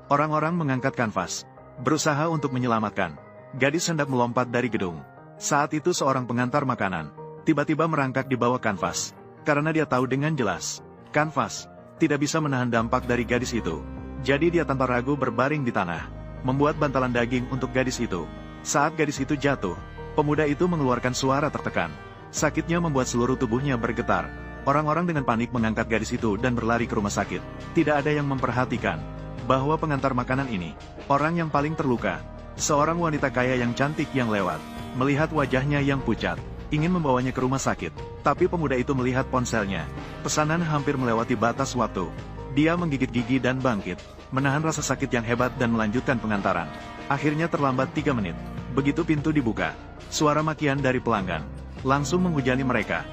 Orang-orang mengangkat kanvas, berusaha untuk menyelamatkan. Gadis hendak melompat dari gedung. Saat itu seorang pengantar makanan, tiba-tiba merangkak di bawah kanvas. Karena dia tahu dengan jelas, kanvas tidak bisa menahan dampak dari gadis itu. Jadi dia tanpa ragu berbaring di tanah, membuat bantalan daging untuk gadis itu. Saat gadis itu jatuh, pemuda itu mengeluarkan suara tertekan. Sakitnya membuat seluruh tubuhnya bergetar. Orang-orang dengan panik mengangkat gadis itu dan berlari ke rumah sakit. Tidak ada yang memperhatikan bahwa pengantar makanan ini, orang yang paling terluka, seorang wanita kaya yang cantik yang lewat, melihat wajahnya yang pucat, ingin membawanya ke rumah sakit. Tapi pemuda itu melihat ponselnya. Pesanan hampir melewati batas waktu. Dia menggigit gigi dan bangkit, menahan rasa sakit yang hebat dan melanjutkan pengantaran. Akhirnya terlambat 3 menit. Begitu pintu dibuka, suara makian dari pelanggan langsung menghujani mereka.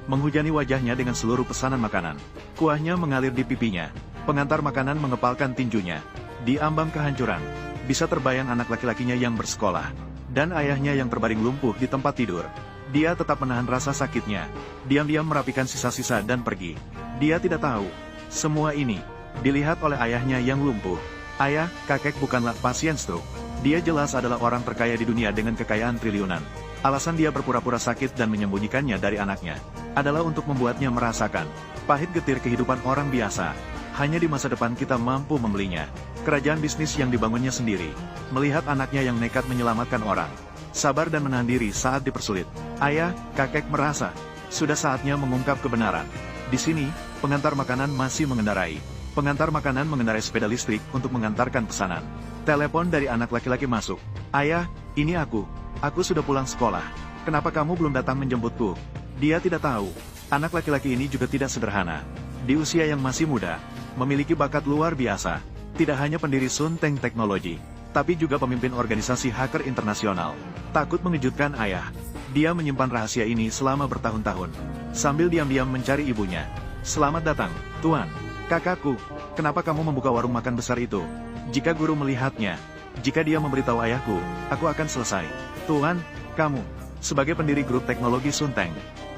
Menghujani wajahnya dengan seluruh pesanan makanan. Kuahnya mengalir di pipinya. Pengantar makanan mengepalkan tinjunya. Di ambang kehancuran, bisa terbayang anak laki-lakinya yang bersekolah, dan ayahnya yang terbaring lumpuh di tempat tidur. Dia tetap menahan rasa sakitnya. Diam-diam merapikan sisa-sisa dan pergi. Dia tidak tahu, semua ini dilihat oleh ayahnya yang lumpuh. Ayah, kakek bukanlah pasien stroke. Dia jelas adalah orang terkaya di dunia dengan kekayaan triliunan. Alasan dia berpura-pura sakit dan menyembunyikannya dari anaknya adalah untuk membuatnya merasakan pahit getir kehidupan orang biasa. Hanya di masa depan kita mampu membelinya. Kerajaan bisnis yang dibangunnya sendiri, melihat anaknya yang nekat menyelamatkan orang, sabar dan menahan diri saat dipersulit. Ayah, kakek merasa sudah saatnya mengungkap kebenaran. Di sini, pengantar makanan masih mengendarai. Pengantar makanan mengendarai sepeda listrik untuk mengantarkan pesanan. Telepon dari anak laki-laki masuk. Ayah, ini aku. Aku sudah pulang sekolah. Kenapa kamu belum datang menjemputku? Dia tidak tahu. Anak laki-laki ini juga tidak sederhana. Di usia yang masih muda, memiliki bakat luar biasa. Tidak hanya pendiri Sunteng Teknologi, tapi juga pemimpin organisasi hacker internasional. Takut mengejutkan ayah, dia menyimpan rahasia ini selama bertahun-tahun. Sambil diam-diam mencari ibunya. Selamat datang, Tuan. Kakakku, kenapa kamu membuka warung makan besar itu? Jika guru melihatnya, jika dia memberitahu ayahku, aku akan selesai. Tuan, kamu, sebagai pendiri grup teknologi Sunteng,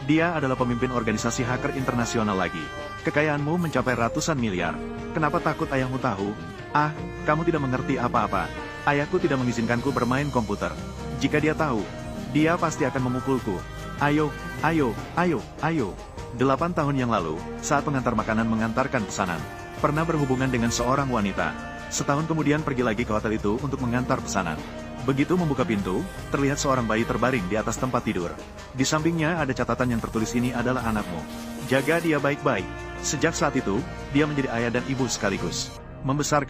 dia adalah pemimpin organisasi hacker internasional lagi. Kekayaanmu mencapai ratusan miliar. Kenapa takut ayahmu tahu? Ah, kamu tidak mengerti apa-apa. Ayahku tidak mengizinkanku bermain komputer. Jika dia tahu, dia pasti akan memukulku. Ayo, ayo, ayo, ayo. 8 tahun yang lalu, saat pengantar makanan mengantarkan pesanan, pernah berhubungan dengan seorang wanita. Setahun kemudian pergi lagi ke hotel itu untuk mengantar pesanan. Begitu membuka pintu, terlihat seorang bayi terbaring di atas tempat tidur. Di sampingnya ada catatan yang tertulis, ini adalah anakmu. Jaga dia baik-baik. Sejak saat itu, dia menjadi ayah dan ibu sekaligus. Membesarkan